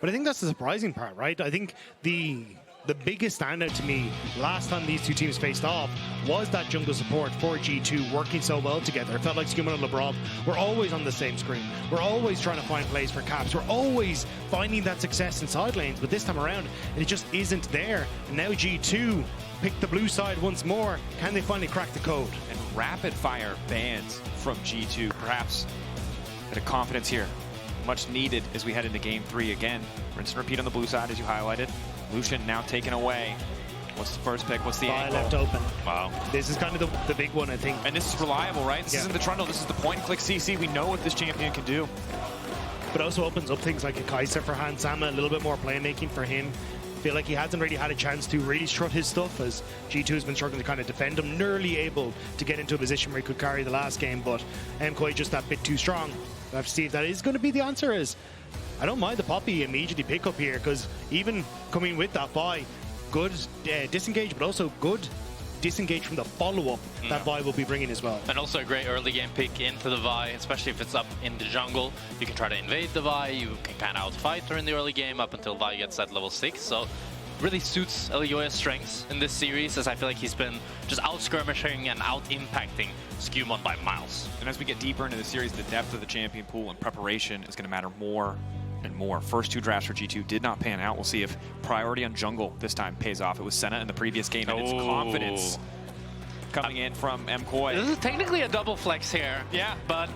But I think that's the surprising part, right? I think the biggest standout to me last time these two teams faced off was that jungle support for G2 working so well together. It felt like SkewMond and Labrov were always on the same screen. We're always trying to find plays for caps. We're always finding that success in side lanes, but this time around, it just isn't there. And now G2 pick the blue side once more. Can they finally crack the code? And rapid fire bans from G2, perhaps a bit of confidence here. Much needed as we head into game 3 again. Rinse and repeat on the blue side, as you highlighted. Lucian now taken away. What's the first pick? What's the angle? Left open. Wow. This is kind of the big one, I think. And this is reliable, right? This isn't the trundle. This is the point-and-click CC. We know what this champion can do. But also opens up things like a Kai'Sa for Hans Sama, a little bit more playmaking for him. Feel like he hasn't really had a chance to really strut his stuff, as G2 has been struggling to kind of defend him. Nearly able to get into a position where he could carry the last game, but MKOI just that bit too strong. I have to see if that is going to be the answer. Is I don't mind the Poppy immediately pick up here, because even coming with that buy, good disengage, but also good disengage from the follow-up that Vi will be bringing as well. And also a great early game pick into the Vi, especially if it's up in the jungle. You can try to invade the Vi, you can kind of outfight her in the early game up until Vi gets at level 6. So really suits Elyoya's strengths in this series, as I feel like he's been just out-skirmishing and out-impacting SkewMond by miles. And as we get deeper into the series, the depth of the champion pool and preparation is going to matter more and more. First 2 drafts for G2 did not pan out. We'll see if priority on jungle this time pays off. It was Senna in the previous game, and it's confidence coming in from MKOI. This is technically a double flex here. Yeah. But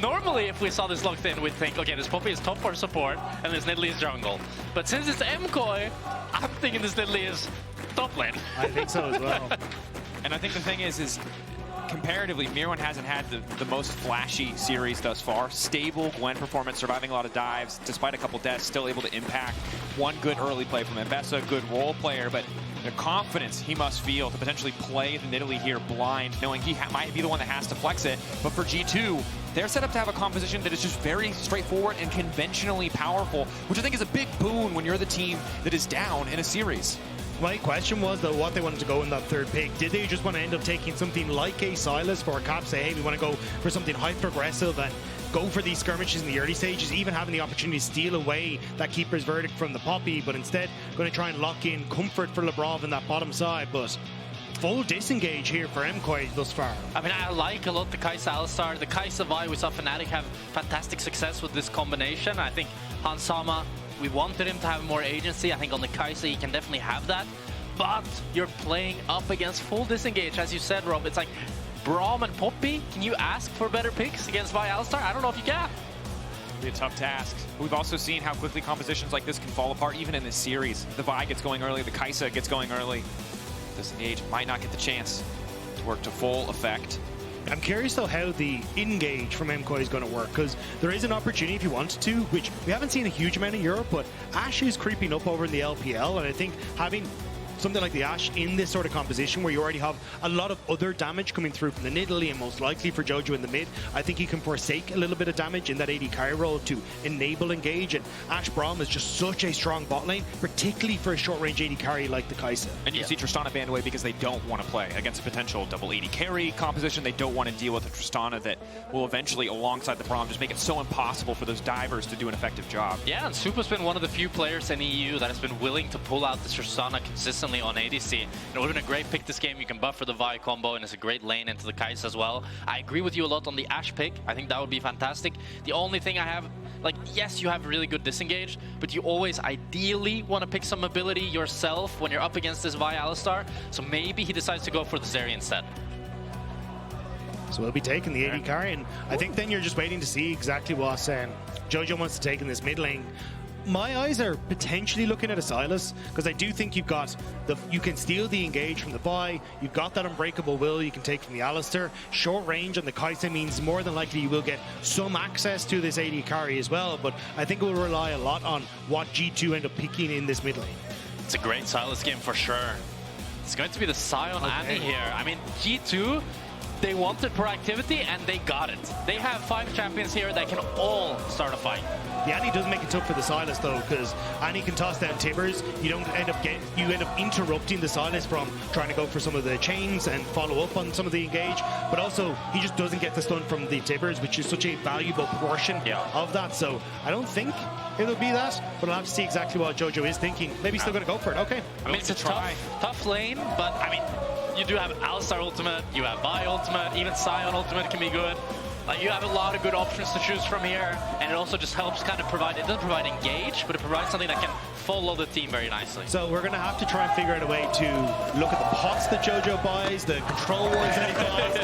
normally if we saw this locked in, we'd think, okay, this Poppy is top for support, and this Nidalee is jungle. But since it's MKOI, I'm thinking this Nidalee is top lane. I think so as well. And I think the thing is comparatively, Myrwn hasn't had the most flashy series thus far. Stable Gwen performance, surviving a lot of dives, despite a couple deaths, still able to impact. One good early play from Mbessa, good role player, but the confidence he must feel to potentially play the Nidalee here blind, knowing he might be the one that has to flex it. But for G2, they're set up to have a composition that is just very straightforward and conventionally powerful, which I think is a big boon when you're the team that is down in a series. My question was, though, what they wanted to go in that third pick. Did they just want to end up taking something like a Sylas for a cap, say, hey, we want to go for something hyper-aggressive and go for these skirmishes in the early stages, even having the opportunity to steal away that keeper's verdict from the Poppy, but instead going to try and lock in comfort for Labrov in that bottom side, but full disengage here for MKOI thus far. I mean, I like a lot the Kai'Sa Alistar. The Kai'Sa Vi, we saw Fnatic have fantastic success with this combination. I think Hans Sama, we wanted him to have more agency. I think on the Kai'Sa he can definitely have that. But you're playing up against full disengage, as you said, Rob. It's like Braum and Poppy. Can you ask for better picks against Vi Alistar? I don't know if you can. It'll be a tough task. We've also seen how quickly compositions like this can fall apart, even in this series. The Vi gets going early, the Kai'Sa gets going early. Disengage might not get the chance to work to full effect. I'm curious, though, how the engage from MKOI is going to work, because there is an opportunity if you wanted to, which we haven't seen a huge amount in Europe, but Ashe is creeping up over in the LPL, and I think having something like the Ashe in this sort of composition where you already have a lot of other damage coming through from the Nidalee and most likely for Jojo in the mid, I think you can forsake a little bit of damage in that AD carry role to enable engage, and Ashe Braum is just such a strong bot lane, particularly for a short range AD carry like the Kai'Sa. And you see Tristana banned away because they don't want to play against a potential double AD carry composition. They don't want to deal with a Tristana that will eventually, alongside the Braum, just make it so impossible for those divers to do an effective job. Yeah, and Supa's been one of the few players in EU that has been willing to pull out the Tristana consistently on ADC. It would have been a great pick this game. You can buffer the Vi combo, and it's a great lane into the Kai'Sa as well. I agree with you a lot on the Ashe pick. I think that would be fantastic. The only thing I have, like, yes, you have really good disengage, but you always ideally want to pick some ability yourself when you're up against this Vi Alistar. So maybe he decides to go for the Zeri instead. So we'll be taking the AD carry, and I think then you're just waiting to see exactly what Jojo wants to take in this mid lane. My eyes are potentially looking at a Sylas, because I do think you've got you can steal the engage from the Vi, you've got that unbreakable will you can take from the Alistar. Short range on the Kai'Sa means more than likely you will get some access to this AD carry as well, but I think it will rely a lot on what G2 end up picking in this mid lane. It's a great Sylas game for sure. It's going to be the Sion Annie here. I mean, G2, They wanted proactivity, and they got it. They have 5 champions here that can all start a fight. The Annie does make it tough for the Sylas though, because Annie can toss down Tibbers. You end up interrupting the Sylas from trying to go for some of the chains and follow up on some of the engage. But also, he just doesn't get the stun from the Tibbers, which is such a valuable portion of that. So I don't think it'll be that, but I'll have to see exactly what Jojo is thinking. Maybe he's still going to go for it. Okay. I mean, it's a tough lane, but I mean, you do have Alistar ultimate, you have Vi ultimate, even Sion ultimate can be good. Like, you have a lot of good options to choose from here, and it also just helps kind of provide, it doesn't provide engage, but it provides something that can follow the team very nicely. So we're going to have to try and figure out a way to look at the pots that Jojo buys, the control ones that he buys,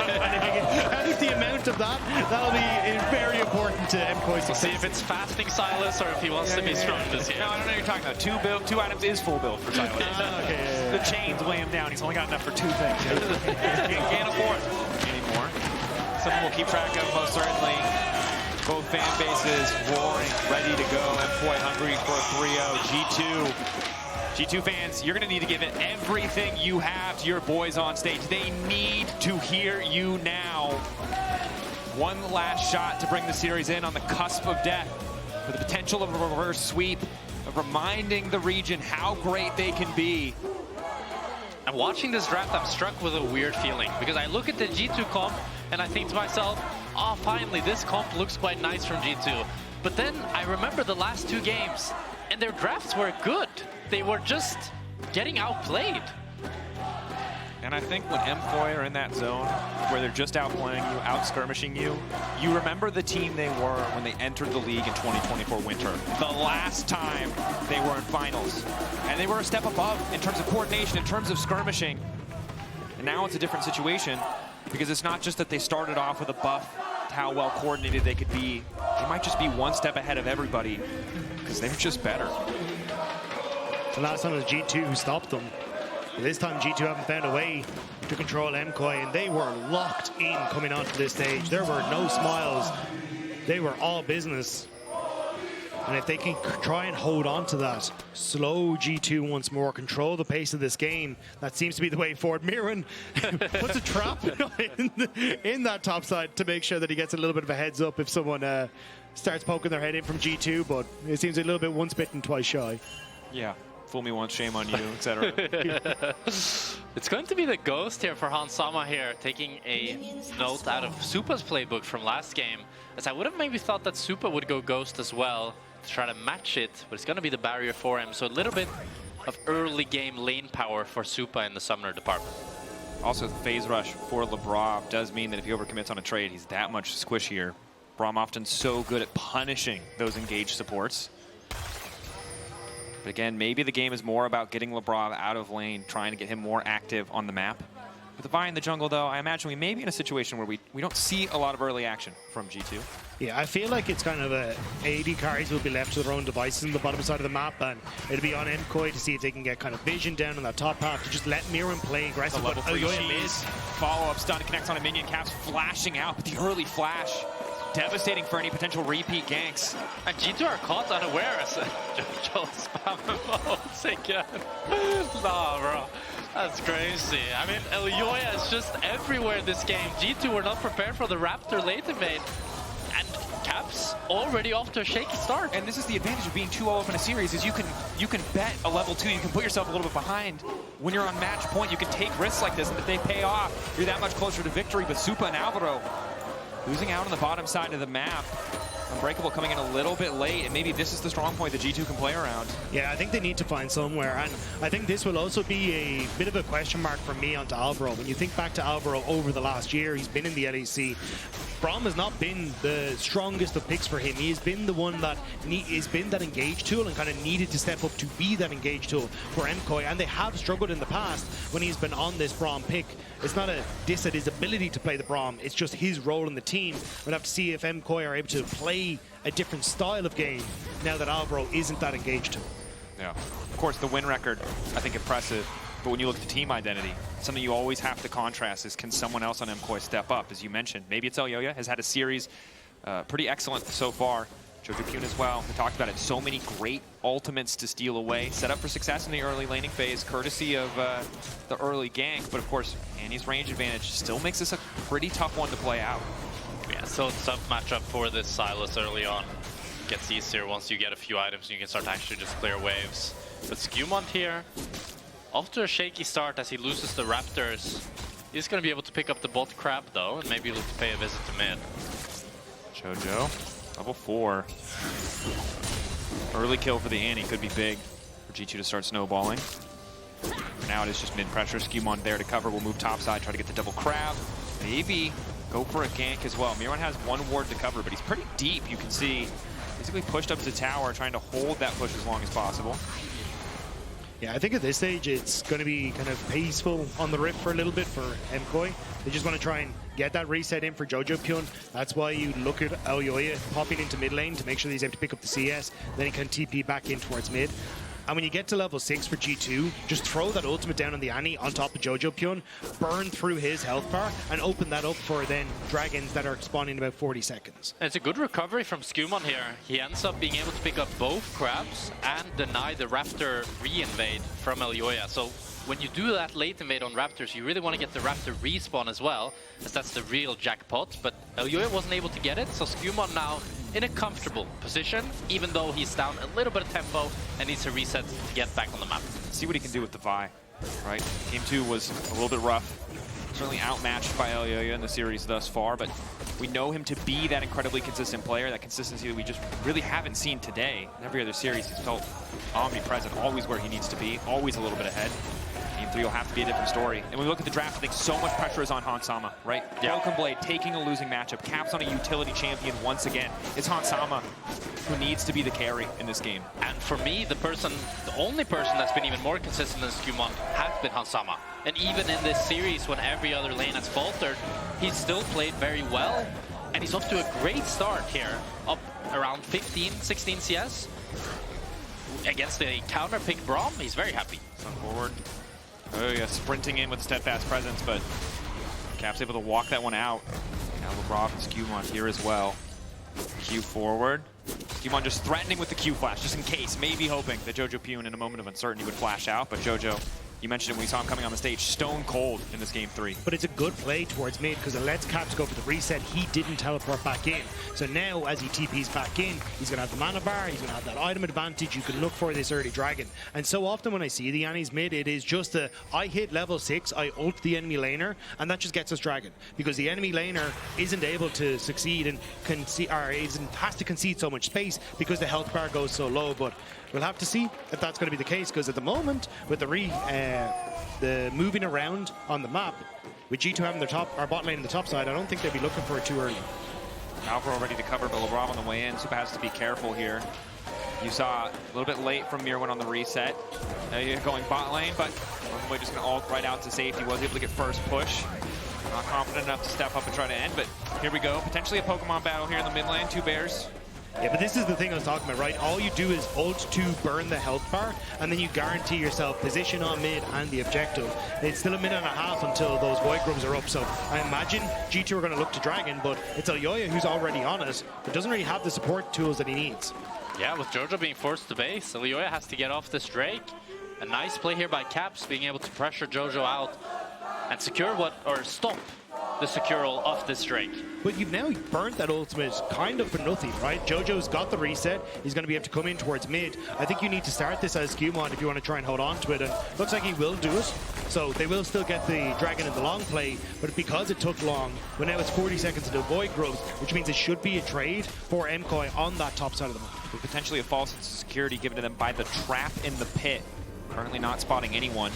and if the amount of that, that'll be very important to MKOI's success. See if it's fasting Sylas or if he wants to be strong this year. No, I don't know what you're talking about. Two items is full build for Sylas. Okay. The chains weigh him down. He's only got enough for 2 things. Can't afford anymore. Something we'll keep track of, most certainly. Both fan bases roaring, ready to go. MKOI hungry for a 3-0. G2 fans, you're going to need to give it everything you have to your boys on stage. They need to hear you now. One last shot to bring the series in on the cusp of death, with the potential of a reverse sweep, of reminding the region how great they can be. And watching this draft, I'm struck with a weird feeling, because I look at the G2 comp and I think to myself, oh, finally, this comp looks quite nice from G2. But then I remember the last 2 games, and their drafts were good. They were just getting outplayed. And I think when MKOI are in that zone where they're just outplaying you, out-skirmishing you, you remember the team they were when they entered the league in 2024 winter. The last time they were in finals. And they were a step above in terms of coordination, in terms of skirmishing. And now it's a different situation, because it's not just that they started off with a buff to how well coordinated they could be. They might just be one step ahead of everybody, because they're just better. The last time it was G2 who stopped them. This time G2 haven't found a way to control MKOI, and they were locked in coming onto this stage. There were no smiles. They were all business. And if they can try and hold on to that, slow G2 once more, control the pace of this game, that seems to be the way forward. Myrwn puts a trap in that top side to make sure that he gets a little bit of a heads up if someone starts poking their head in from G2, but it seems a little bit once bitten, twice shy. Yeah. Fool me once, shame on you, etc. It's going to be the ghost here for Hansama here, taking a note out of Supa's playbook from last game, as I would have maybe thought that Supa would go ghost as well to try to match it, but it's going to be the barrier for him. So a little bit of early game lane power for Supa in the Summoner department. Also, the phase rush for Labrov does mean that if he overcommits on a trade, he's that much squishier. Braum often so good at punishing those engaged supports. But again, maybe the game is more about getting Labrov out of lane, trying to get him more active on the map. With the Vi in the jungle, though, I imagine we may be in a situation where we don't see a lot of early action from G2. Yeah, I feel like it's kind of a AD carries will be left to their own devices on the bottom side of the map, and it'll be on MKOI to see if they can get kind of vision down on that top half to just let Myrwn play aggressive. The level 3 cheese. Follow-up stun connects on a minion, Caps flashing out, but the early flash. Devastating for any potential repeat ganks. And G2 are caught unaware as Jojo spamming bolts again. Nah, bro. That's crazy. I mean, Elyoya is just everywhere this game. G2 were not prepared for the Raptor late invade. And Caps already off to a shaky start. And this is the advantage of being 2-0 up in a series, is you can bet a level 2, you can put yourself a little bit behind. When you're on match point, you can take risks like this, and if they pay off, you're that much closer to victory. But Supa and Alvaro losing out on the bottom side of the map. Unbreakable coming in a little bit late, and maybe this is the strong point that G2 can play around. Yeah, I think they need to find somewhere, and I think this will also be a bit of a question mark for me onto Alvaro. When you think back to Alvaro over the last year, he's been in the LEC. Braum has not been the strongest of picks for him. He has been the one that has been that engage tool and kind of needed to step up to be that engage tool for MKOI, and they have struggled in the past when he's been on this Braum pick. It's not a diss at his ability to play the Braum, it's just his role in the team. We'll have to see if MKOI are able to play a different style of game now that Alvaro isn't that engaged tool. Yeah, of course the win record, I think impressive. But when you look at the team identity, something you always have to contrast is, can someone else on MKOI step up? As you mentioned, maybe it's Elyoya, has had a series pretty excellent so far. Jojopyun as well. We talked about it. So many great ultimates to steal away. Set up for success in the early laning phase, courtesy of the early gank. But of course, Annie's range advantage still makes this a pretty tough one to play out. Yeah, so tough matchup for this Sylas early on. Gets easier once you get a few items and you can start to actually just clear waves. But SkewMond here, after a shaky start as he loses the Raptors, he's going to be able to pick up the bot crab though, and maybe look to pay a visit to mid. Jojo, level 4. Early kill for the Annie could be big for G2 to start snowballing. For now it is just mid pressure. SkewMond there to cover. We'll move topside, try to get the double crab. Maybe go for a gank as well. Myrwn has 1 ward to cover, but he's pretty deep. You can see basically pushed up to tower, trying to hold that push as long as possible. Yeah, I think at this stage it's going to be kind of peaceful on the Rift for a little bit for MKOI. They just want to try and get that reset in for Jojopyun. That's why you look at Elyoya popping into mid lane to make sure that he's able to pick up the CS. Then he can TP back in towards mid. And when you get to level 6 for G2, just throw that ultimate down on the Annie on top of Jojopyun, burn through his health bar, and open that up for then dragons that are spawning in about 40 seconds. And it's a good recovery from SkewMond here. He ends up being able to pick up both crabs and deny the Raptor re-invade from Elyoya. So when you do that late invade on Raptors, you really want to get the Raptor respawn as well, as that's the real jackpot. But Elyoya wasn't able to get it, so SkewMond now in a comfortable position, even though he's down a little bit of tempo and needs to reset to get back on the map. See what he can do with the Vi, right? Game 2 was a little bit rough. Certainly outmatched by Elyoya in the series thus far, but we know him to be that incredibly consistent player, that consistency that we just really haven't seen today. In every other series, he's felt omnipresent, always where he needs to be, always a little bit ahead. Game 3 will have to be a different story. And when we look at the draft, I think so much pressure is on Hansama, right? Yeah. Broken Blade taking a losing matchup, caps on a utility champion once again. It's Hansama who needs to be the carry in this game. And for me, the only person that's been even more consistent than SkewMond has been Hansama. And even in this series, when every other lane has faltered, he's still played very well. And he's off to a great start here, up around 15, 16 CS. Against a counter-pick Braum, he's very happy. Sun forward. Oh yeah, sprinting in with steadfast presence, but Cap's able to walk that one out. Now Labrov and SkewMond here as well. Q forward. SkewMond just threatening with the Q flash, just in case, maybe hoping that Jojopyun in a moment of uncertainty would flash out, but Jojo, you mentioned it when we saw him coming on the stage, stone cold in this game 3. But it's a good play towards mid because it lets Caps go for the reset. He didn't teleport back in. So now as he TPs back in, he's going to have the mana bar, he's going to have that item advantage. You can look for this early dragon. And so often when I see the Annie's mid, it is just a, I hit level 6, I ult the enemy laner, and that just gets us dragon. Because the enemy laner isn't able to succeed and has to concede so much space because the health bar goes so low. But we'll have to see if that's going to be the case, because at the moment, with the moving around on the map, with G2 having their bot lane in the top side, I don't think they'd be looking for it too early. Alvaro ready to cover, but Labrov on the way in. Supa has to be careful here. You saw a little bit late from Myrwn on the reset. Going bot lane, but we're just going to ult right out to safety. Was able to get first push. Not confident enough to step up and try to end, but here we go. Potentially a Pokemon battle here in the mid lane. 2 bears. Yeah, but this is the thing I was talking about, right? All you do is ult to burn the health bar, and then you guarantee yourself position on mid and the objective. It's still a minute and a half until those void grubs are up, so I imagine G2 are going to look to Dragon, but it's Elyoya who's already on it, but doesn't really have the support tools that he needs. Yeah, with Jojo being forced to base, Elyoya has to get off this Drake. A nice play here by Caps, being able to pressure Jojo out and stop the secural of this Drake. But you've now burnt that ultimate kind of for nothing, right? Jojo's got the reset. He's going to be able to come in towards mid. I think you need to start this as SkewMond if you want to try and hold on to it, and looks like he will do it. So they will still get the dragon in the long play, but because it took long, well, now it's 40 seconds to avoid growth, which means it should be a trade for MKOI on that top side of the map. With potentially a false sense of security given to them by the trap in the pit. Currently not spotting anyone.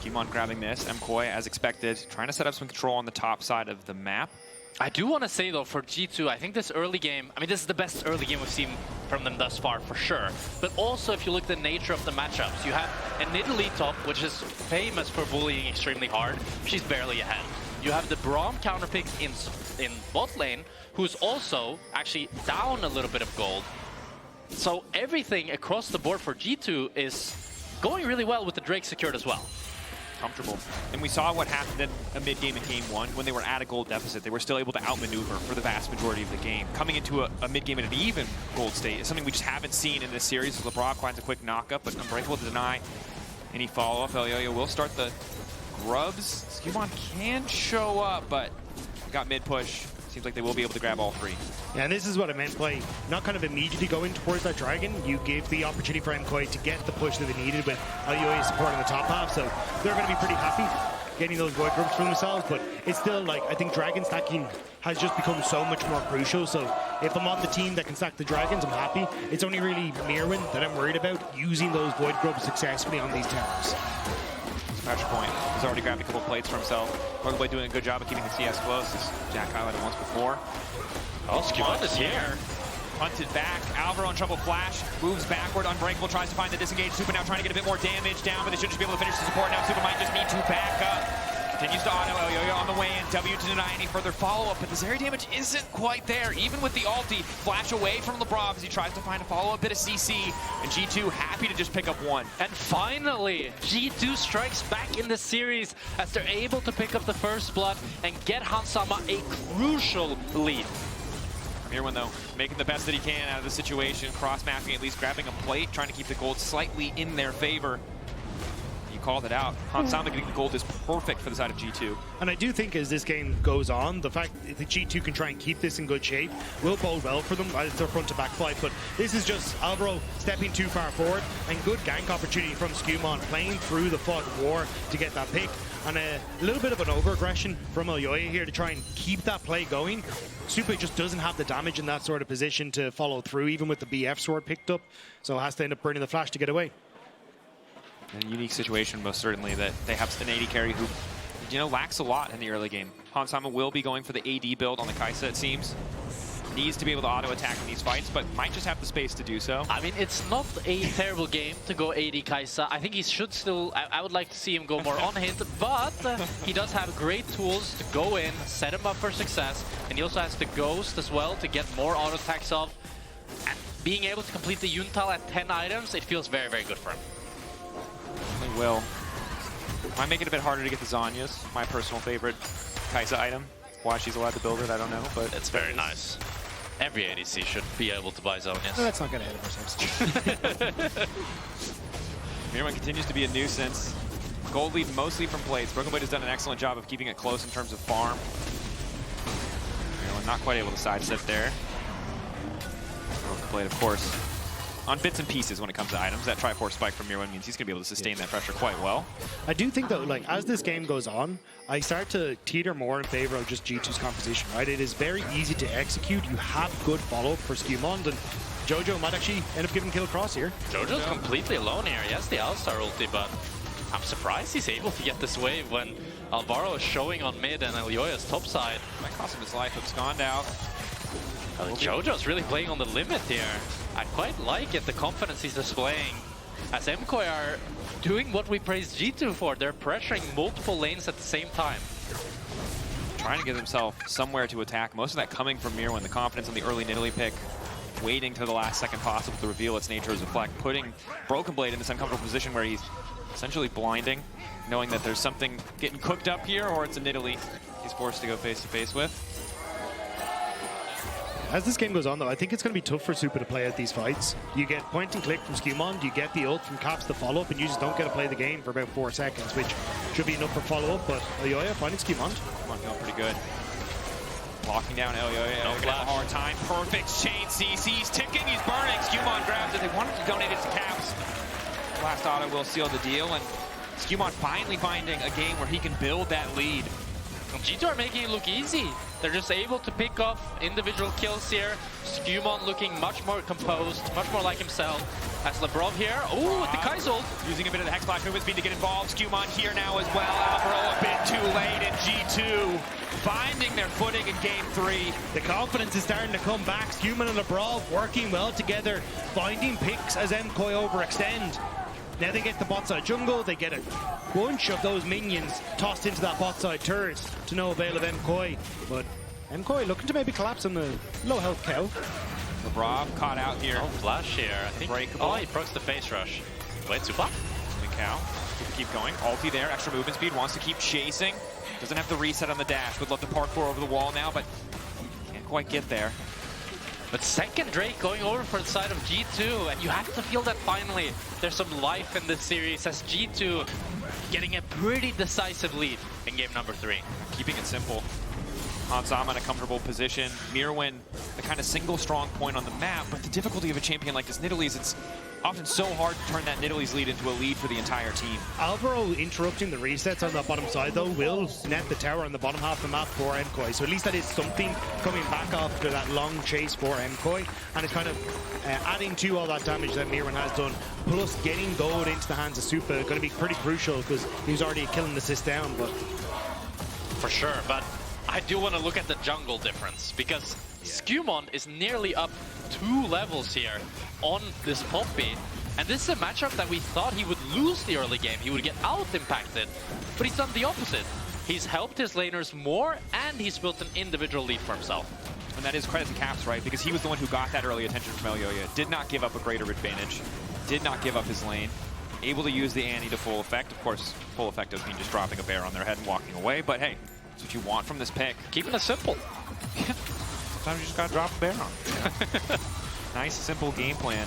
SkewMond grabbing this. MKOI, as expected, trying to set up some control on the top side of the map. I do want to say, though, for G2, I think this early game, I mean, this is the best early game we've seen from them thus far, for sure. But also, if you look at the nature of the matchups, you have a Nidalee top, which is famous for bullying extremely hard. She's barely ahead. You have the Braum counterpick in bot lane, who's also actually down a little bit of gold. So everything across the board for G2 is going really well with the Drake secured as well. comfortable. And we saw what happened in a mid-game in Game 1 when they were at a gold deficit. They were still able to outmaneuver for the vast majority of the game. Coming into a mid-game at an even gold state is something we just haven't seen in this series. Labrov finds a quick knock-up, but Unbreakable to deny any follow-up. Elyoya will start the grubs. SkewMond can show up, but got mid-push. Seems like they will be able to grab all three. Yeah, and this is what I meant by not kind of immediately going towards that dragon. You gave the opportunity for MKOI to get the push that they needed with Elyoya supporting the top half, so they're going to be pretty happy getting those void groups for themselves, but it's still like, I think dragon stacking has just become so much more crucial, so if I'm on the team that can stack the dragons, I'm happy. It's only really Myrwn that I'm worried about using those void grubs successfully on these towers. Pressure point. He's already grabbed a couple plates for himself. By doing a good job of keeping the CS close, as Jack highlighted once before. Oh, SkewMond is here. Hunted back. Alvaro in trouble. Flash moves backward. Unbreakable tries to find the disengaged. Supa now trying to get a bit more damage down, but they should just be able to finish the support now. Supa might just need to back up. Continues to auto. Elyoya on the way in. W to deny any further follow-up, but the Zeri damage isn't quite there. Even with the ulti, flash away from Labrov as he tries to find a follow-up bit of CC, and G2 happy to just pick up one. And finally, G2 strikes back in the series as they're able to pick up the first blood and get Hansama a crucial lead. Myrwn, though, making the best that he can out of the situation, cross-mapping, at least grabbing a plate, trying to keep the gold slightly in their favor. You called it out. Hansama getting the gold is perfect for the side of G2. And I do think as this game goes on, the fact that G2 can try and keep this in good shape will bode well for them as their front to back fight. But this is just Alvaro stepping too far forward, and good gank opportunity from SkewMond playing through the FUD war to get that pick. And a little bit of an over-aggression from Elyoya here to try and keep that play going. Supa just doesn't have the damage in that sort of position to follow through, even with the BF sword picked up. So has to end up burning the flash to get away. A unique situation, most certainly, that they have an AD carry who, you know, lacks a lot in the early game. Hansama will be going for the AD build on the Kai'Sa, it seems. Needs to be able to auto-attack in these fights, but might just have the space to do so. I mean, it's not a terrible game to go AD Kai'Sa. I think he should still, I would like to see him go more on hit, but he does have great tools to go in, set him up for success, and he also has the Ghost as well to get more auto-attacks off. And being able to complete the Yuntal at 10 items, it feels very, very good for him. Definitely will. Might make it a bit harder to get the Zhonya's, my personal favorite Kai'Sa item. Why she's allowed to build it, I don't know, but it's very nice. Every ADC should be able to buy Zhonya's. No, let's not get ahead of ourselves. Myrwn continues to be a nuisance. Gold lead mostly from plates. Broken Blade has done an excellent job of keeping it close in terms of farm. Myrwn not quite able to sidestep there. Broken Blade, of course, on bits and pieces when it comes to items. That Triforce spike from Myrwn means he's going to be able to sustain that pressure quite well. I do think, though, like, as this game goes on, I start to teeter more in favor of just G2's composition, right? It is very easy to execute. You have good follow-up for SkewMond, and Jojo might actually end up giving kill cross here. Jojo's completely alone here. He has the Alistar ulti, but I'm surprised he's able to get this wave when Alvaro is showing on mid and Elyoya's top side. Might cost him his life. Abscond out. Jojo's really playing on the limit here. I quite like it, the confidence he's displaying. As MKOI are doing what we praised G2 for, they're pressuring multiple lanes at the same time. Trying to get himself somewhere to attack. Most of that coming from Myrwn, the confidence on the early Nidalee pick. Waiting to the last second possible to reveal its nature as a FLICKR. Putting Broken Blade in this uncomfortable position where he's essentially blinding, knowing that there's something getting cooked up here, or it's a Nidalee he's forced to go face-to-face with. As this game goes on, though, I think it's going to be tough for Supa to play out these fights. You get point and click from SkewMond, you get the ult from Caps to follow-up, and you just don't get to play the game for about 4 seconds, which should be enough for follow-up, but Elyoya finding SkewMond. SkewMond feeling pretty good. Locking down Elyoya. No flash. A hard time. Perfect chain CC. He's ticking, he's burning. SkewMond grabs it. They wanted to donate it to Caps. Last auto will seal the deal, and SkewMond finally finding a game where he can build that lead. G2 are making it look easy. They're just able to pick off individual kills here. SkewMond looking much more composed, much more like himself. As Labrov here, oh, with the Kai'Sa ult. Using a bit of the Hex Splash movement speed to get involved. SkewMond here now as well. Alvaro a bit too late, and G2 finding their footing in Game 3. The confidence is starting to come back. SkewMond and Labrov working well together, finding picks as MKOI overextend. Now they get the bot side jungle, they get a bunch of those minions tossed into that bot side turret to no avail of MKOI. But MKOI looking to maybe collapse on the low health cow. Labrov caught out here. Oh, flash here. I think. Breakable. Oh, he procs the face rush. Wait, Supa? The cow. Keep going. Ulti there. Extra movement speed. Wants to keep chasing. Doesn't have the reset on the dash. Would love to parkour over the wall now, but can't quite get there. But second Drake going over for the side of G2, and you have to feel that finally there's some life in this series as G2 getting a pretty decisive lead in game number 3. Keeping it simple. Hanzama in a comfortable position. Myrwn, the kind of single strong point on the map, but the difficulty of a champion like this Nidalee is it's often so hard to turn that Nidalee's lead into a lead for the entire team. Alvaro interrupting the resets on that bottom side though will net the tower on the bottom half of the map for MKOI, so at least that is something coming back after that long chase for MKOI, and it's kind of adding to all that damage that Myrwn has done, plus getting gold into the hands of Supa, going to be pretty crucial because he was already killing assist down. But for sure, but I do want to look at the jungle difference, because SkewMond is nearly up 2 levels here on this Poppy. And this is a matchup that we thought he would lose the early game. He would get out-impacted, but he's done the opposite. He's helped his laners more, and he's built an individual lead for himself. And that is credit to Caps, right? Because he was the one who got that early attention from Elyoya. Did not give up a greater advantage. Did not give up his lane. Able to use the Annie to full effect. Of course, full effect doesn't mean just dropping a bear on their head and walking away, but hey, that's what you want from this pick. Keeping it simple. Sometimes you just gotta drop a bear on. Nice, simple game plan.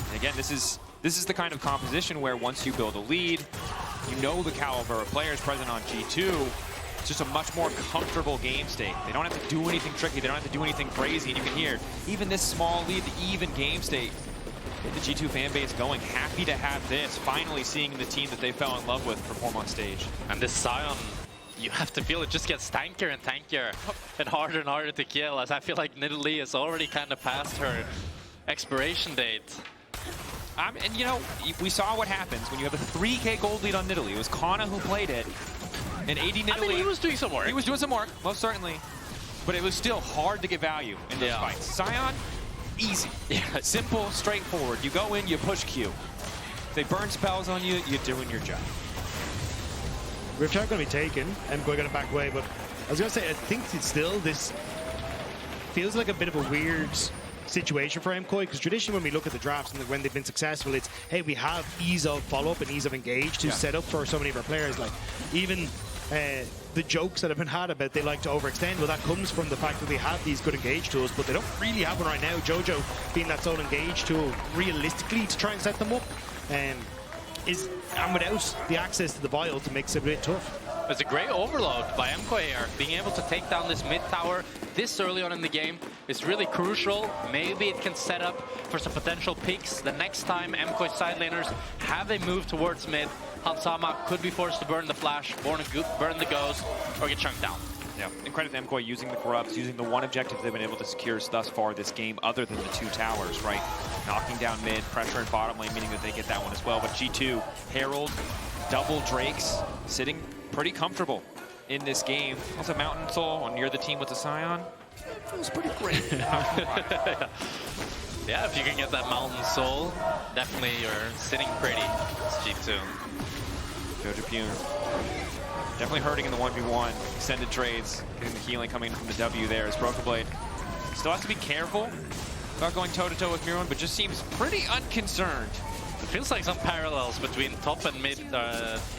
And again, this is the kind of composition where once you build a lead, you know the caliber of players present on G2. It's just a much more comfortable game state. They don't have to do anything tricky. They don't have to do anything crazy. And you can hear, even this small lead, the even game state, get the G2 fan base going. Happy to have this. Finally seeing the team that they fell in love with perform on stage. And this Sion, you have to feel it just gets tankier and tankier and harder to kill, as I feel like Nidalee has already kind of passed her expiration date. And you know, we saw what happens when you have a 3K gold lead on Nidalee. It was Kana who played it. And AD Nidalee, I mean, he was doing some work. He was doing some work, most certainly. But it was still hard to get value in those fights. Sion, easy. Simple, straightforward. You go in, you push Q. If they burn spells on you, you're doing your job. Rift Shot going to be taken. MKOI going to back away, but I was going to say, I think it's still this feels like a bit of a weird situation for MKOI, because traditionally when we look at the drafts and when they've been successful, it's, hey, we have ease of follow-up and ease of engage to set up for so many of our players. Like, even the jokes that have been had about they like to overextend, well, that comes from the fact that they have these good engage tools, but they don't really have one right now. Jojo being that sole engage tool realistically to try and set them up, and without the access to the vial to make it a bit tough. It's a great overload by MKOI here. Being able to take down this mid tower this early on in the game is really crucial. Maybe it can set up for some potential picks the next time MKOI side laners have a move towards mid. Hanzama could be forced to burn the flash, burn the ghost, or get chunked down. Yeah, and credit to MKOI using the corrupts, using the one objective they've been able to secure thus far this game, other than the 2 towers, right? Knocking down mid, pressure in bottom lane, meaning that they get that one as well. But G2, Herald, double Drakes, sitting pretty comfortable in this game. Also Mountain Soul near the team with the Sion. Feels pretty great. Yeah, if you can get that Mountain Soul, definitely you're sitting pretty. It's G2. Jojopyun definitely hurting in the 1v1. Extended trades, getting the healing coming from the W there as Broken Blade still has to be careful about going toe-to-toe with Myrwn, but just seems pretty unconcerned. It feels like some parallels between top and mid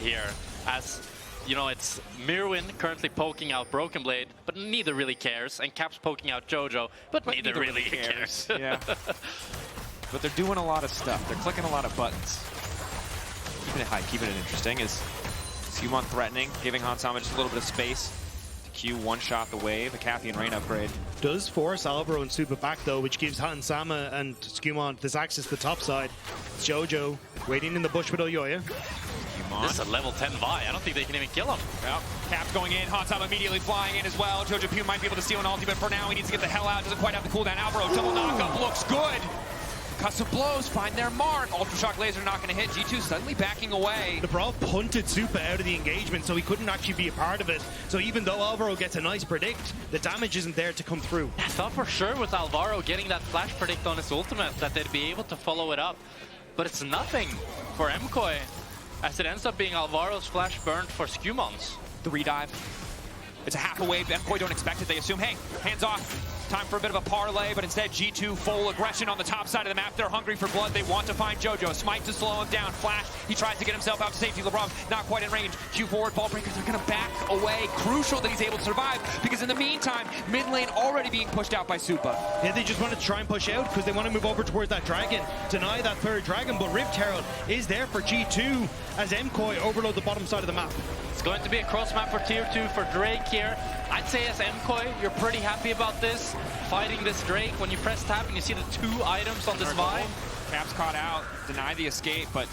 here, as you know, it's Myrwn currently poking out Broken Blade, but neither really cares, and Caps poking out Jojo, but neither really cares. Yeah. But they're doing a lot of stuff. They're clicking a lot of buttons. Keeping it high, keeping it interesting. Is SkewMond threatening, giving Hanzama just a little bit of space to Q one-shot the wave, a Kathy and Rain upgrade. Does force Alvaro and Supa back though, which gives Hanzama and SkewMond this access to the top side. It's Jojo waiting in the bush with Elyoya. This is a level 10 Vi. I don't think they can even kill him. Well, Caps going in, Hanzama immediately flying in as well. Jojopyun might be able to steal an ulti, but for now he needs to get the hell out. Doesn't quite have the cooldown. Alvaro, double knockup, looks good. Concussive blows find their mark. Ultra Shock laser not going to hit. G2 suddenly backing away. Labrov punted Supa out of the engagement, so he couldn't actually be a part of it. So even though Alvaro gets a nice predict, the damage isn't there to come through. I thought for sure with Alvaro getting that flash predict on his ultimate that they'd be able to follow it up. But it's nothing for MKOI, as it ends up being Alvaro's flash burned for SkewMond's. 3 dive. It's a half a wave. MKOI don't expect it. They assume, hey, hands off. Time for a bit of a parlay, but instead G2 full aggression on the top side of the map. They're hungry for blood. They want to find Jojo. Smite to slow him down. Flash, he tries to get himself out to safety. Labrov not quite in range. Q forward, ball breakers are going to back away. Crucial that he's able to survive, because in the meantime, mid lane already being pushed out by Supa. Yeah, they just want to try and push out because they want to move over towards that dragon, deny that third dragon, but Rift Herald is there for G2 as MKOI overload the bottom side of the map. It's going to be a cross map for tier 2 for Drake here. I'd say as MKOI, you're pretty happy about this. Fighting this Drake, when you press tab and you see the 2 items on this Vi. Caps caught out, deny the escape, but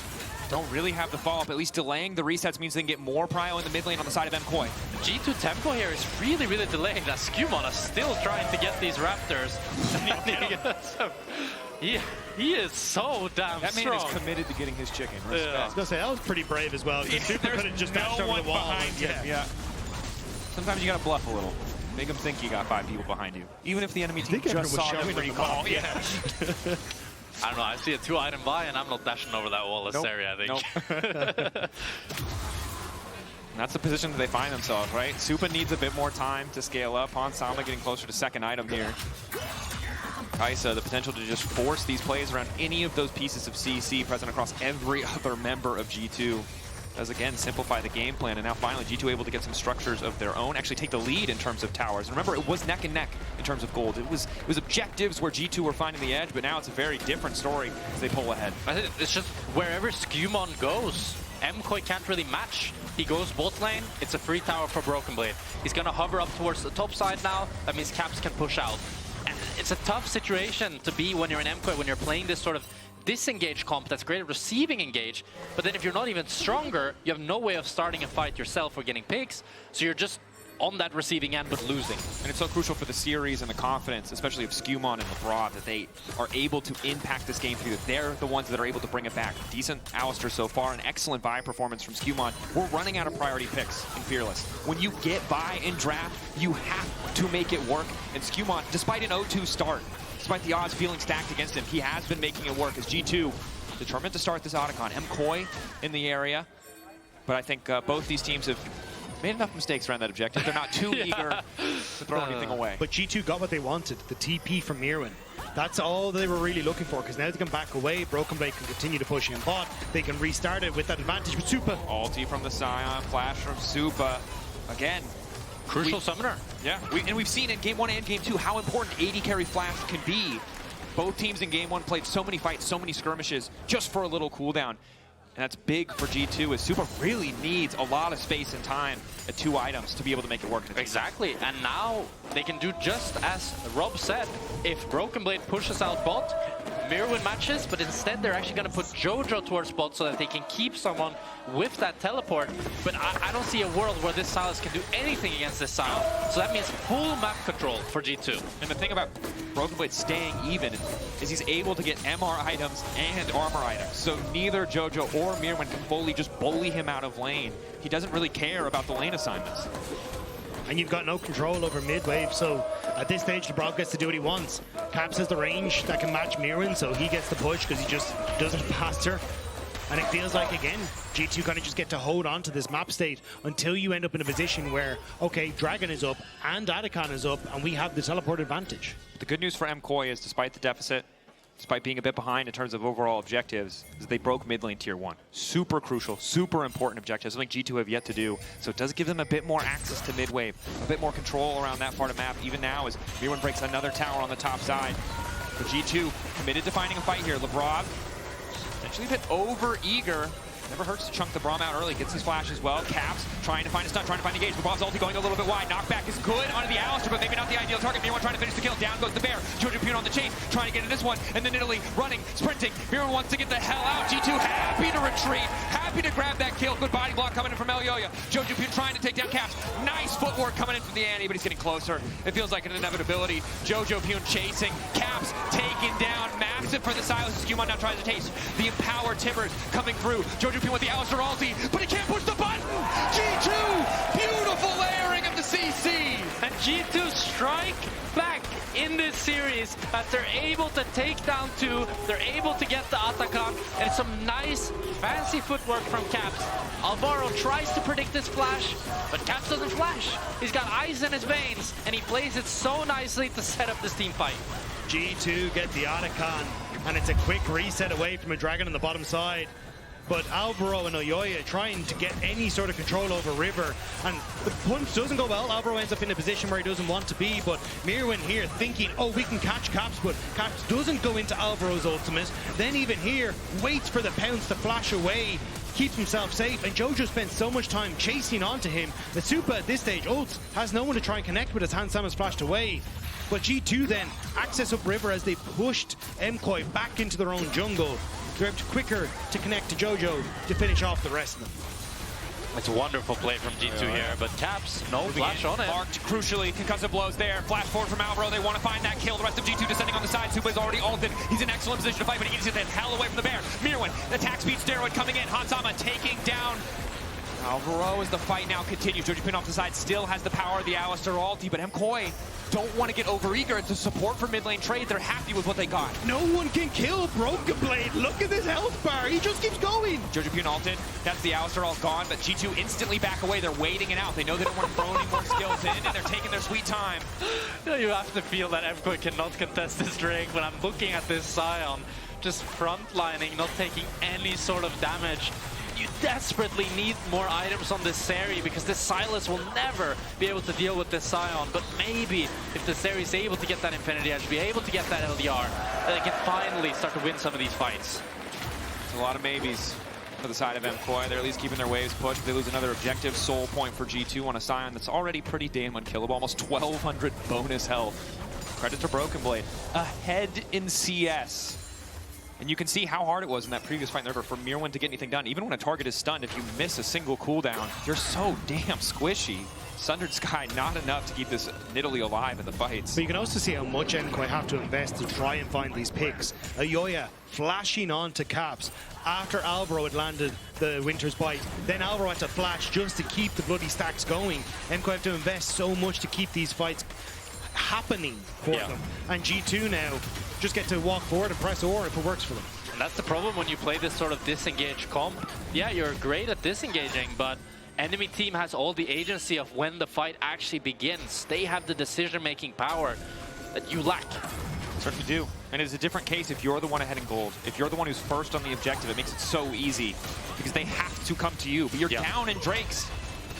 don't really have the follow-up. At least delaying the resets means they can get more prio in the mid lane on the side of MKOI. G2 tempo here is really, really delayed. As SkewMond is still trying to get these Raptors. He is so damn that strong. Man is committed to getting his chicken. Yeah. I was going to say, that was pretty brave as well. Yeah, Supa could have just dashed over the wall. Behind him. Yeah. Sometimes you got to bluff a little. Make them think you got 5 people behind you. Even if the enemy team just saw them pretty well. Yeah. I don't know, I see a 2-item buy and I'm not dashing over that wall as Zeri, I think. And that's the position that they find themselves, right? Supa needs a bit more time to scale up. Sama getting closer to second item here. Kaisa, the potential to just force these plays around any of those pieces of CC present across every other member of G2. Does again simplify the game plan, and now finally G2 able to get some structures of their own, actually take the lead in terms of towers. And remember, it was neck and neck in terms of gold. It was objectives where G2 were finding the edge, but now it's a very different story as they pull ahead. I think it's just wherever SkewMond goes, MKOI can't really match. He goes bot lane, it's a free tower for Broken Blade. He's gonna hover up towards the top side now, that means Caps can push out. And it's a tough situation to be when you're in MKOI, when you're playing this sort of disengage comp that's great at receiving engage, but then if you're not even stronger, you have no way of starting a fight yourself or getting picks, so you're just on that receiving end but losing. And it's so crucial for the series and the confidence, especially of SkewMond and Labrov, that they are able to impact this game through that. They're the ones that are able to bring it back. Decent Alistar so far, an excellent buy performance from SkewMond. We're running out of priority picks in Fearless. When you get buy in draft, you have to make it work. And SkewMond, despite an 0-2 start, despite the odds feeling stacked against him, he has been making it work as G2 determined to start this Otacon. MKOI in the area, but I think both these teams have made enough mistakes around that objective. They're not too eager to throw anything away. But G2 got what they wanted, the TP from Myrwn. That's all they were really looking for, because now they can back away. Broken Blade can continue to push in bot. They can restart it with that advantage with Supa. Ulti from the Sion, flash from Supa. Again, crucial summoner. Yeah, we've seen in Game 1 and Game 2 how important AD carry flash can be. Both teams in Game 1 played so many fights, so many skirmishes, just for a little cooldown. And that's big for G2, as Supa really needs a lot of space and time at 2 items to be able to make it work. Exactly, and now they can do just as Rob said. If Broken Blade pushes out bot, Myrwn matches, but instead they're actually going to put Jojo towards bot so that they can keep someone with that teleport. But I don't see a world where this Sylas can do anything against this Sion. So that means full map control for G2. And the thing about Broken Blade staying even is he's able to get MR items and armor items. So neither Jojo or Myrwn can fully just bully him out of lane. He doesn't really care about the lane assignments. And you've got no control over mid-wave, so at this stage, Labrov gets to do what he wants. Caps has the range that can match Myrwn, so he gets the push because he just does it faster. And it feels like, again, G2 kind of just get to hold on to this map state until you end up in a position where, okay, Dragon is up and Otacon is up, and we have the teleport advantage. The good news for MKOI is, despite the deficit, despite being a bit behind in terms of overall objectives, is they broke mid lane tier 1. Super crucial, super important objectives, something G2 have yet to do. So it does give them a bit more access to mid wave, a bit more control around that part of map, even now as Myrwn breaks another tower on the top side. But G2 committed to finding a fight here. Labrov, potentially a bit over-eager. Never hurts to chunk the Braum out early. Gets his flash as well. Caps trying to find a stun, trying to find engage. Labrov's ulti going a little bit wide. Knockback is good onto the Alistar, but maybe not the ideal target. Myrwn trying to finish the kill. Down goes the bear. Jojopyun on the chase, trying to get in this one. And then Nidalee running, sprinting. Myrwn wants to get the hell out. G2 happy to retreat. Happy to grab that kill. Good body block coming in from Elyoya. Jojopyun trying to take down Caps. Nice footwork coming in from the Annie, but he's getting closer. It feels like an inevitability. Jojopyun chasing. Caps taken down. Massive for the Sylas. SkewMond now tries to taste the Empower Timbers coming through. Jojopyun with the Alistar ulti, but he can't push the button! G2! Beautiful layering of the CC! And G2 strike back in this series that they're able to take down 2, they're able to get the Atakan, and some nice, fancy footwork from Caps. Alvaro tries to predict this flash, but Caps doesn't flash. He's got ice in his veins, and he plays it so nicely to set up this team fight. G2 get the Atakan, and it's a quick reset away from a Dragon on the bottom side. But Alvaro and Elyoya trying to get any sort of control over River, and the punch doesn't go well. Alvaro ends up in a position where he doesn't want to be, but Myrwn here thinking, oh, we can catch Caps, but Caps doesn't go into Alvaro's ultimate. Then even here, waits for the pounce to flash away, keeps himself safe, and Jojo spends so much time chasing onto him that Supa at this stage, ults, has no one to try and connect with as Hans Sam has flashed away. But G2 then access up River as they pushed MKOI back into their own jungle. They're quicker to connect to Jojo to finish off the rest of them. It's a wonderful play from G2 here, but Caps, no flash on it. Marked crucially, concussive blows there. Flash forward from Alvaro, they want to find that kill. The rest of G2 descending on the side. Supa is already ulted. He's in excellent position to fight, but he needs to get the hell away from the bear. Myrwn, attack speed steroid coming in. Hansama taking down Alvaro as the fight now continues. Jojopyun off the side still has the power of the Alistar ulti, but MKOI don't want to get overeager. It's a support for mid lane trade. They're happy with what they got. No one can kill Broken Blade. Look at this health bar. He just keeps going. Jojopyun ulted. That's the Alistar all gone, but G2 instantly back away. They're waiting it out. They know they don't want to throw any more skills in, and they're taking their sweet time. You have to feel that MKOI cannot contest this Drake. When I'm looking at this Sion, just frontlining, not taking any sort of damage. You desperately need more items on this Zeri because this Sylas will never be able to deal with this Sion. But maybe if the Zeri is able to get that Infinity Edge, be able to get that LDR, then they can finally start to win some of these fights. It's a lot of maybes for the side of MKOI. They're at least keeping their waves pushed. They lose another objective soul point for G2 on a Sion that's already pretty damn unkillable. Almost 1,200 bonus health. Credit to Broken Blade. Ahead in CS. And you can see how hard it was in that previous fight in the river for Myrwn to get anything done. Even when a target is stunned, if you miss a single cooldown, you're so damn squishy. Sundered Sky, not enough to keep this Nidalee alive in the fights. But you can also see how much MKOI have to invest to try and find these picks. Elyoya flashing on to Caps after Alvaro had landed the Winter's Bite. Then Alvaro had to flash just to keep the bloody stacks going. MKOI have to invest so much to keep these fights happening for them. And G2 now just get to walk forward and press or if it works for them. And that's the problem when you play this sort of disengaged comp. Yeah, you're great at disengaging, but enemy team has all the agency of when the fight actually begins. They have the decision-making power that you lack. Certainly do. And it's a different case if you're the one ahead in gold. If you're the one who's first on the objective, it makes it so easy because they have to come to you. But you're down in Drakes.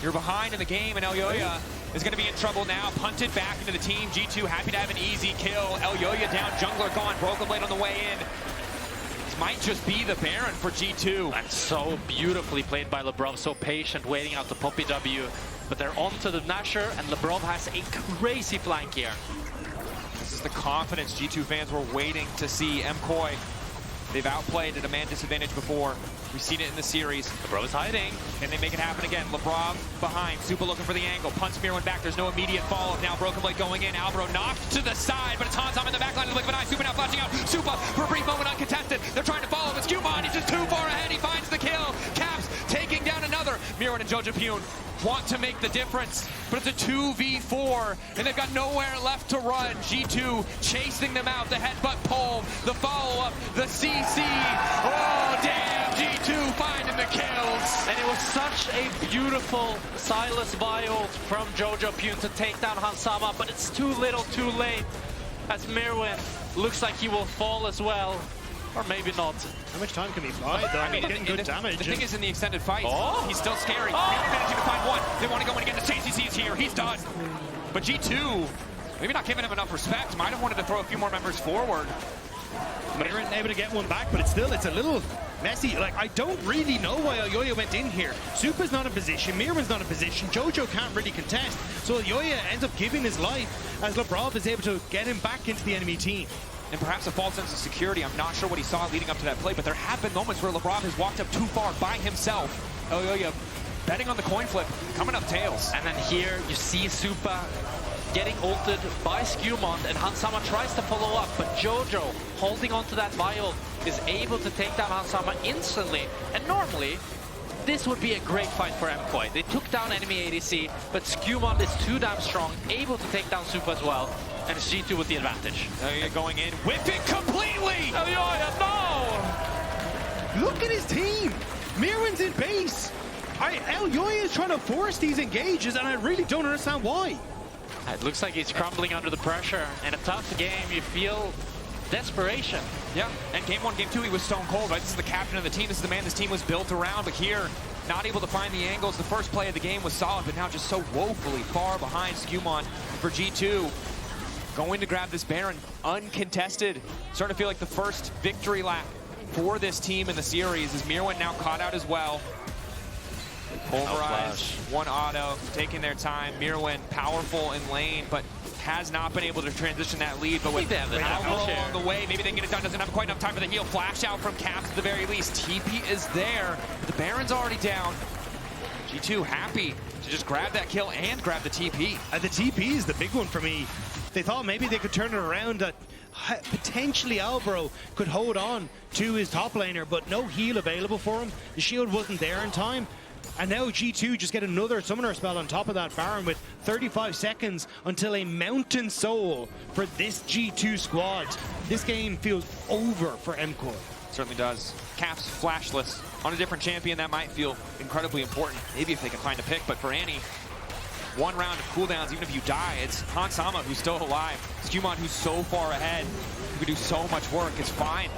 You're behind in the game, and Elyoya is going to be in trouble now. Punted back into the team. G2 happy to have an easy kill. Elyoya down, jungler gone, Broken Blade on the way in. This might just be the Baron for G2. And so beautifully played by Labrov, so patient, waiting out the Poppy W. But they're on to the Nasher, and Labrov has a crazy flank here. This is the confidence G2 fans were waiting to see. MKOI, they've outplayed at a man disadvantage before. We've seen it in the series. Labrov is hiding. And they make it happen again. Labrov behind. Supa looking for the angle. Punts Myrwn back. There's no immediate follow-up. Now Broken Blade going in. Alvaro knocked to the side, but it's Hansam in the back line. Look at an eye. Supa now flashing out. Supa for a brief moment uncontested. They're trying to follow, but SkewMond, he's just too far ahead. He finds the kill. Caps taking down another. Myrwn and Jojopyun want to make the difference, but it's a 2v4, and they've got nowhere left to run. G2 chasing them out. The headbutt pull, the follow-up, the CC. Oh, damn, G2 finding the kills. And it was such a beautiful Sylas Viol from Jojopyun to take down Hansama, but it's too little, too late, as Myrwn looks like he will fall as well. Or maybe not. How much time can he buy, though? I mean, getting good damage. The thing is, in the extended fight, he's still scary. Oh. Myrwn managing to find one. They want to go in again. The CC's here. He's done. But G2, maybe not giving him enough respect. Might have wanted to throw a few more members forward. Myrwn able to get one back, but it's a little messy. Like, I don't really know why Elyoya went in here. Supa's not in position, Myrwn's not in position, Jojo can't really contest. So Elyoya ends up giving his life as Labrov is able to get him back into the enemy team. And perhaps a false sense of security. I'm not sure what he saw leading up to that play, but there have been moments where Labrov has walked up too far by himself. Elyoya betting on the coin flip, coming up tails. And then here you see Supa getting ulted by SkewMond, and Hansama tries to follow up, but Jojo, holding onto that Viol, is able to take down Hansama instantly. And normally, this would be a great fight for MKOI. They took down enemy ADC, but SkewMond is too damn strong, able to take down Supa as well. and it's G2 with the advantage. Elyoya going in, whip it completely! Elyoya, no! Look at his team. Myrwn's in base. Elyoya is trying to force these engages, and I really don't understand why. It looks like he's crumbling under the pressure. In a tough game, you feel desperation. Yeah, and game 1, game 2, he was stone cold, right? This is the captain of the team. This is the man this team was built around, but here, not able to find the angles. The first play of the game was solid, but now just so woefully far behind SkewMond for G2. Going to grab this Baron, uncontested. Starting to feel like the first victory lap for this team in the series as Myrwn now caught out as well. Pulverized, one auto, taking their time. Myrwn powerful in lane, but has not been able to transition that lead. But with Alvaro along the way, maybe they can get it done. Doesn't have quite enough time for the heal. Flash out from Caps at the very least. TP is there. The Baron's already down. G2 happy to just grab that kill and grab the TP. The TP is the big one for me. They thought maybe they could turn it around, that potentially Alvaro could hold on to his top laner, but no heal available for him. The shield wasn't there in time. And now G2 just get another summoner spell on top of that Baron with 35 seconds until a mountain soul for this G2 squad. This game feels over for MKOI. Certainly does. Caps flashless on a different champion. That might feel incredibly important, maybe if they can find a pick. But for Annie, one round of cooldowns, even if you die, it's Hans Sama who's still alive. SkewMond who's so far ahead, who can do so much work. It's fine.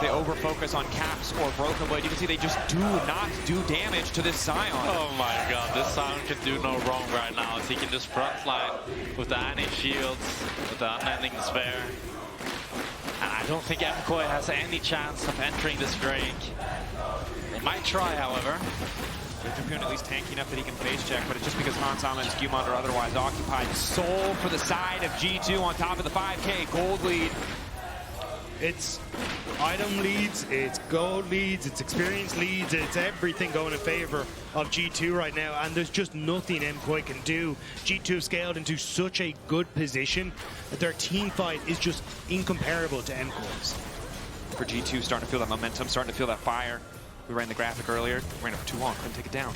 They over-focus on Caps or Broken Blade. You can see they just do not do damage to this Sion. Oh my god, this Sion can do no wrong right now, as he can just frontline with the Annie shields, with the Unending Despair. And I don't think MKOI has any chance of entering this break. They might try, however. Jojopyun at least tanky enough that he can face check, but it's just because Hans Sama and SkewMond are otherwise occupied. Soul for the side of G2 on top of the 5K gold lead. It's item leads, it's gold leads, it's experience leads, it's everything going in favor of G2 right now, and there's just nothing MKOI can do. G2 have scaled into such a good position that their team fight is just incomparable to MKOI's. For G2, starting to feel that momentum, starting to feel that fire. We ran the graphic earlier, ran it for too long, couldn't take it down.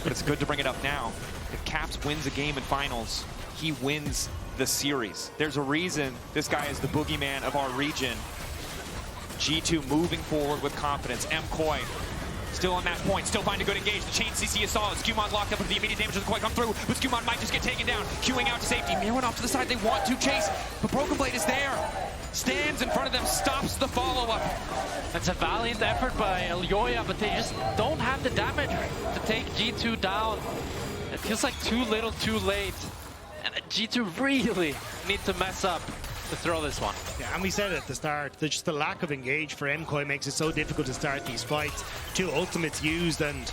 But it's good to bring it up now. If Caps wins a game in finals, he wins the series. There's a reason this guy is the boogeyman of our region. G2 moving forward with confidence. MKOI still on match point, still find a good engage. The chain CC is solid. SkewMond locked up, but the immediate damage doesn't quite come through. But SkewMond might just get taken down. Queuing out to safety. Myrwn off to the side. They want to chase, but Broken Blade is there. Stands in front of them, stops the follow-up. It's a valiant effort by Elyoya, but they just don't have the damage to take G2 down. It feels like too little, too late. And G2 really need to mess up to throw this one. Yeah, and we said it at the start, just the lack of engage for MKOI makes it so difficult to start these fights. 2 ultimates used, and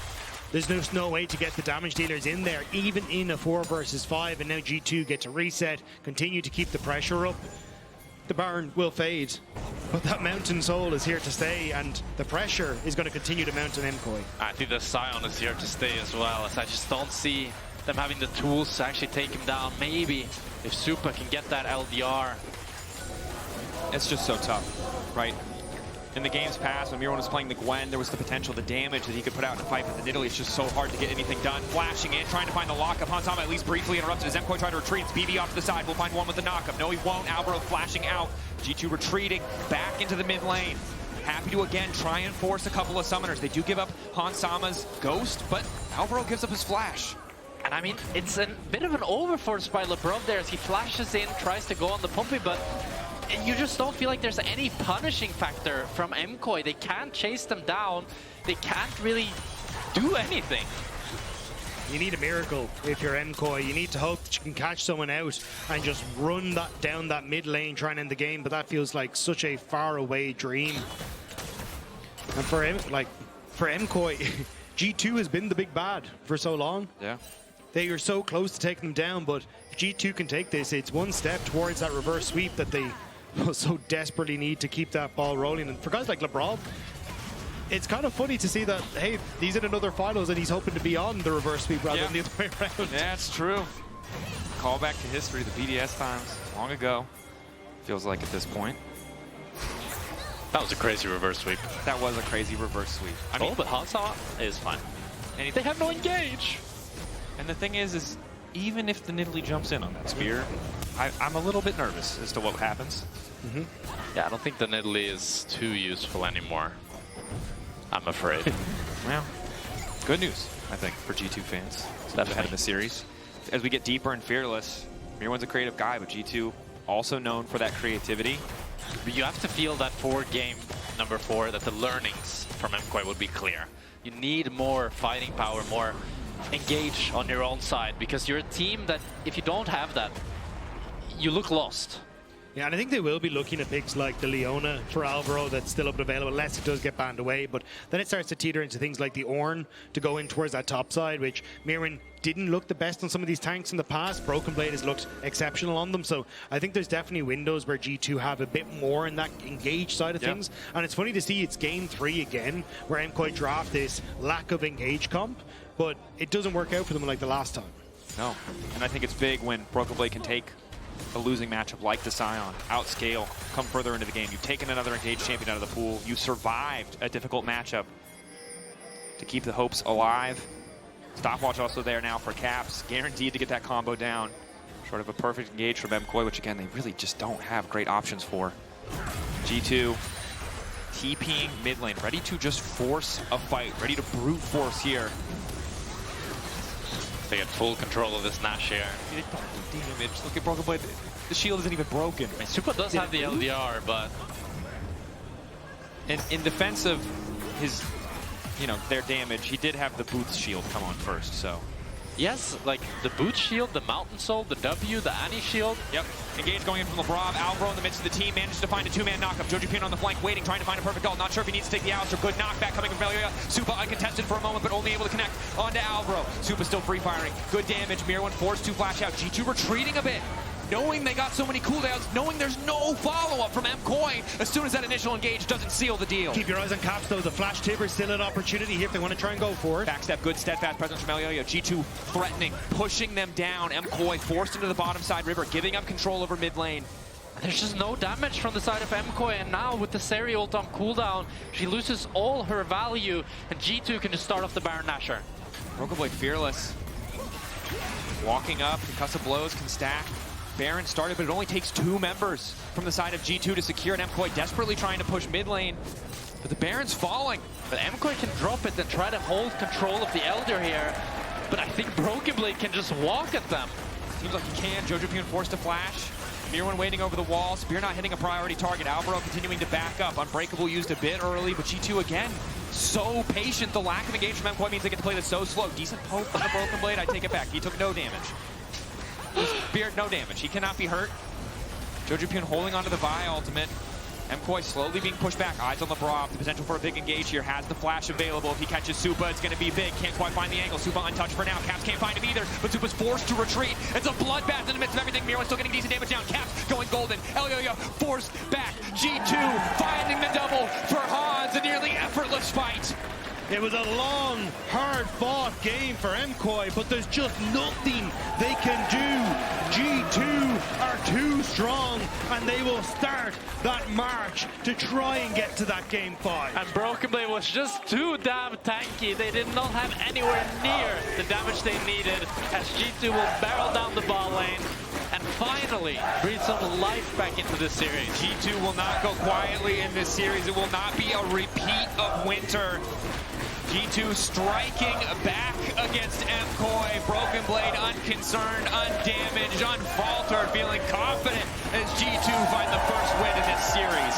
there's just no way to get the damage dealers in there, even in a 4 versus 5, and now G2 get to reset, continue to keep the pressure up. The Baron will fade, but that Mountain Soul is here to stay, and the pressure is going to continue to mount on MKOI. I think the Sion is here to stay as well, as I just don't see them having the tools to actually take him down. Maybe if Supa can get that LDR. It's just so tough, right? In the games past, when Myrwn was playing the Gwen, there was the potential, the damage that he could put out in a fight with the Nidalee. It's just so hard to get anything done. Flashing in, trying to find the lockup. Hans Sama at least briefly interrupted as MKOI tried to retreat. It's BB off to the side. We'll find one with the knockup. No, he won't. Alvaro flashing out. G2 retreating back into the mid lane. Happy to again try and force a couple of summoners. They do give up Hans Sama's Ghost, but Alvaro gives up his flash. And I mean, it's a bit of an overforce by Labrov there as he flashes in, tries to go on the Pumpy, but you just don't feel like there's any punishing factor from MKOI. They can't chase them down. They can't really do anything. You need a miracle if you're MKOI. You need to hope that you can catch someone out and just run that down that mid lane, try and end the game, but that feels like such a far away dream. And for MKOI, G2 has been the big bad for so long. Yeah. They are so close to taking them down, but if G2 can take this, it's one step towards that reverse sweep that they so desperately need to keep that ball rolling. And for guys like Labrov, it's kind of funny to see that, hey, he's in another finals and he's hoping to be on the reverse sweep rather than the other way around. Yeah, it's true. Call back to history, the BDS times, long ago, feels like at this point. That was a crazy reverse sweep. That was a crazy reverse sweep. I mean, but Hans Sama is fine. And they have no engage. And the thing is even if the Nidalee jumps in on that spear, I'm a little bit nervous as to what happens. Yeah, I don't think the Nidalee is too useful anymore. I'm afraid. Well, good news, I think, for G2 fans. Step ahead of the series. As we get deeper in Fearless, Myrwn's a creative guy, but G2 also known for that creativity. But you have to feel that for game number 4, that the learnings from MKOI would be clear. You need more fighting power, more engage on your own side, because you're a team that, if you don't have that, you look lost. Yeah, and I think they will be looking at picks like the Leona for Alvaro that's still up and available, unless it does get banned away. But then it starts to teeter into things like the Ornn to go in towards that top side, which Myrwn didn't look the best on some of these tanks in the past. Broken Blade has looked exceptional on them. So I think there's definitely windows where G2 have a bit more in that engaged side of things. And it's funny to see it's game 3 again, where MKOI draft this lack of engage comp, but it doesn't work out for them like the last time. No, and I think it's big when Broken Blade can take a losing matchup like the Sion, outscale, come further into the game. You've taken another engaged champion out of the pool. You survived a difficult matchup to keep the hopes alive. Stopwatch also there now for Caps, guaranteed to get that combo down. Short of a perfect engage from MKOI, which again, they really just don't have great options for. G2 TPing mid lane, ready to just force a fight, ready to brute force here. They get full control of this Nash here. Damage. Look at Broken Blade. The shield isn't even broken. I mean, Supa does have the LDR, but... And in defense of his, their damage, he did have the Boots shield come on first, so. Yes, like the Boot shield, the Mountain Soul, the W, the Annie shield. Yep. Engage going in from Labrov. Alvaro in the midst of the team manages to find a 2-man knockup. Jojopyun on the flank, waiting, trying to find a perfect ult. Not sure if he needs to take the Alistar. Good knockback coming from Elyoya. Supa uncontested for a moment, but only able to connect onto Alvaro. Supa still free firing. Good damage. Myrwn forced to flash out. G2 retreating a bit, knowing they got so many cooldowns, knowing there's no follow-up from MKOI as soon as that initial engage doesn't seal the deal. Keep your eyes on Caps, though. The Flash Tibber is still an opportunity here if they want to try and go for it. Backstep, good steadfast presence from Elyoya. G2 threatening, pushing them down. MKOI forced into the bottom side river, giving up control over mid lane. There's just no damage from the side of MKOI, and now with the Zeri ult on cooldown, she loses all her value, and G2 can just start off the Baron Nashor. Broken Blade fearless. Walking up, concussive blows can stack. Baron started, but it only takes 2 members from the side of G2 to secure it. MKOI desperately trying to push mid lane, but the Baron's falling. But MKOI can drop it and try to hold control of the Elder here, but I think Broken Blade can just walk at them. Seems like he can. Jojopyun forced to flash. Myrwn waiting over the wall. Spear not hitting a priority target. Alvaro continuing to back up. Unbreakable used a bit early, but G2 again, so patient. The lack of engagement from MKOI means they get to play this so slow. Decent poke on the Broken Blade. I take it back. He took no damage. Spear, no damage. He cannot be hurt. Jojopyun holding onto the Vi ultimate. MKOI slowly being pushed back. Eyes on Labrov. The potential for a big engage here. Has the flash available. If he catches Supa, it's going to be big. Can't quite find the angle. Supa untouched for now. Caps can't find him either, but Supa's forced to retreat. It's a bloodbath in the midst of everything. Myrwn still getting decent damage down. Caps going golden. Elyoya forced back. G2 finding the double for Hans. A nearly effortless fight. It was a long, hard-fought game for MKOI, but there's just nothing they can do. G2 are too strong, and they will start that march to try and get to that game 5. And Broken Blade was just too damn tanky. They did not have anywhere near the damage they needed, as G2 will barrel down the ball lane and finally breathe some life back into this series. G2 will not go quietly in this series. It will not be a repeat of winter. G2 striking back against MKOI. Broken Blade unconcerned, undamaged, unfaltered, feeling confident as G2 find the first win in this series.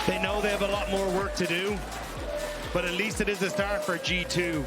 They know they have a lot more work to do, but at least it is a start for G2.